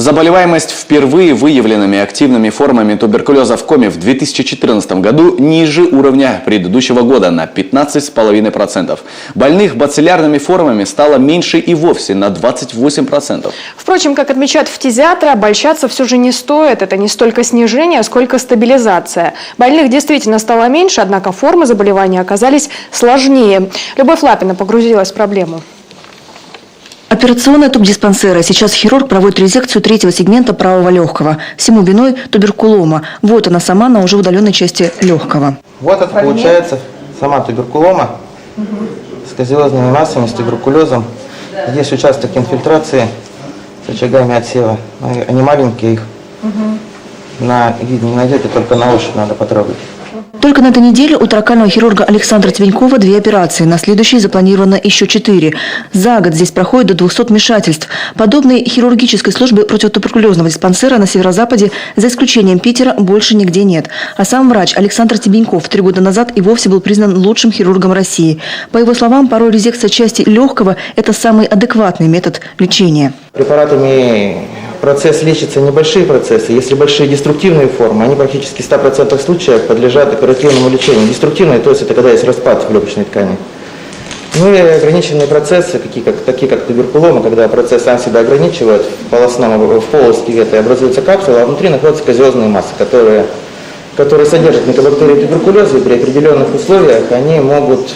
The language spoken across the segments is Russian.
Заболеваемость впервые выявленными активными формами туберкулеза в Коми в 2014 году ниже уровня предыдущего года на 15,5%. Больных бациллярными формами стало меньше и вовсе на 28%. Впрочем, как отмечают фтизиатры, обольщаться все же не стоит. Это не столько снижение, сколько стабилизация. Больных действительно стало меньше, однако формы заболевания оказались сложнее. Любовь Лапина погрузилась в проблему. Операционная тубдиспансера. Сейчас хирург проводит резекцию третьего сегмента правого легкого. Всему виной туберкулома. Вот она сама на уже удаленной части легкого. Вот это получается сама туберкулома с казиозными массами, с туберкулезом. Здесь участок инфильтрации с очагами отсева. Они маленькие, их на вид не найдете, только на ощупь надо потрогать. Только на этой неделе у таракального хирурга Александра Цвенькова 2 операции. На следующей запланировано еще 4. За год здесь проходит до 200 вмешательств. Подобной хирургической службы противотуберкулезного диспансера на северо-западе, за исключением Питера, больше нигде нет. А сам врач Александр Тебеньков 3 года назад и вовсе был признан лучшим хирургом России. По его словам, порой резекция части легкого – это самый адекватный метод лечения. Препаратами процесс лечится небольшие процессы. Если большие деструктивные формы, они практически в 100% случаев подлежат оперативному лечению. Деструктивные, то есть это когда есть распад в легочной ткани. Ну и ограниченные процессы, такие как туберкулома, когда процесс сам себя ограничивает, в полости этой образуется капсула, а внутри находятся казиозные массы, которые содержат микобактерии туберкулеза, и при определенных условиях они могут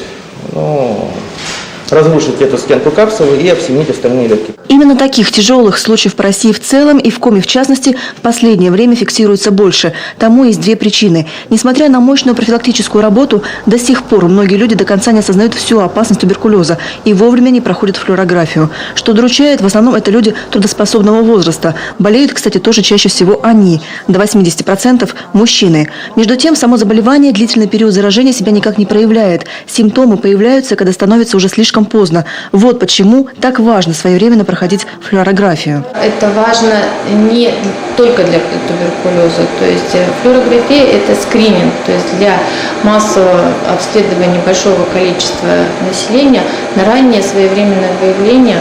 разрушить эту стенку капсулы и обсеменить остальные легкие. Именно таких тяжелых случаев по России в целом и в Коми в частности в последнее время фиксируется больше. Тому есть 2 причины. Несмотря на мощную профилактическую работу, до сих пор многие люди до конца не осознают всю опасность туберкулеза и вовремя не проходят флюорографию. Что удручает, в основном это люди трудоспособного возраста. Болеют, кстати, тоже чаще всего они. До 80% мужчины. Между тем, само заболевание длительный период заражения себя никак не проявляет. Симптомы появляются, когда становится уже слишком поздно. Вот почему так важно своевременно проходить флюорографию. Это важно не только для туберкулеза. То есть флюорография – это скрининг, то есть для массового обследования большого количества населения на раннее своевременное выявление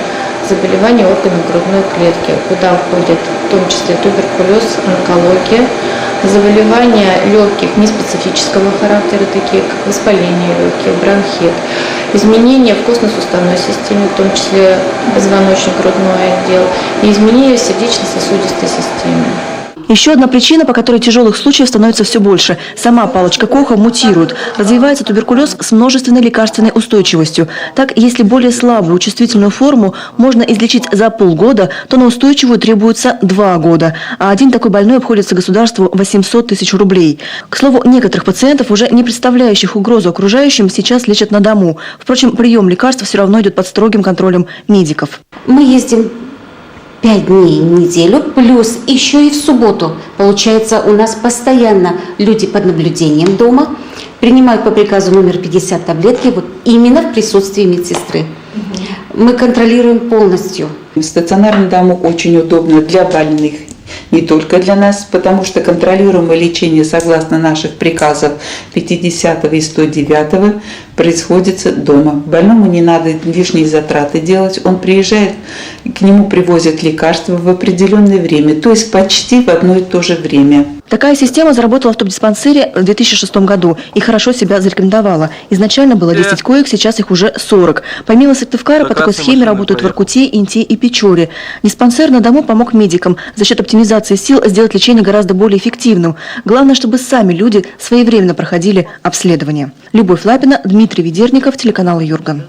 заболеваний органов грудной клетки, куда входят в том числе туберкулез, онкология, заболевания легких неспецифического характера, такие как воспаление легких, бронхит, изменения в костно-суставной системе, в том числе позвоночно-грудной отдел, и изменения в сердечно-сосудистой системе. Еще одна причина, по которой тяжелых случаев становится все больше. Сама палочка Коха мутирует. Развивается туберкулез с множественной лекарственной устойчивостью. Так, если более слабую чувствительную форму можно излечить за полгода, то на устойчивую требуется 2 года. А один такой больной обходится государству 800 тысяч рублей. К слову, некоторых пациентов, уже не представляющих угрозу окружающим, сейчас лечат на дому. Впрочем, прием лекарств все равно идет под строгим контролем медиков. Мы ездим 5 дней в неделю, плюс еще и в субботу. Получается, у нас постоянно люди под наблюдением дома принимают по приказу номер 50 таблетки вот именно в присутствии медсестры. Мы контролируем полностью. Стационарный дому очень удобно для больных, не только для нас, потому что контролируемое лечение согласно наших приказов 50 и 109 происходит дома. Больному не надо лишние затраты делать. Он приезжает, к нему привозят лекарства в определенное время, то есть почти в одно и то же время. Такая система заработала в тубдиспансере в 2006 году и хорошо себя зарекомендовала. Изначально было 10 коек, сейчас их уже 40. Помимо Сыктывкара по такой схеме работают в Воркуте, Инте и Печоре. Диспансер на дому помог медикам за счет оптимизации сил сделать лечение гораздо более эффективным. Главное, чтобы сами люди своевременно проходили обследование. Любовь Лапина, Дмитрий Ведерников, телеканал Юрган.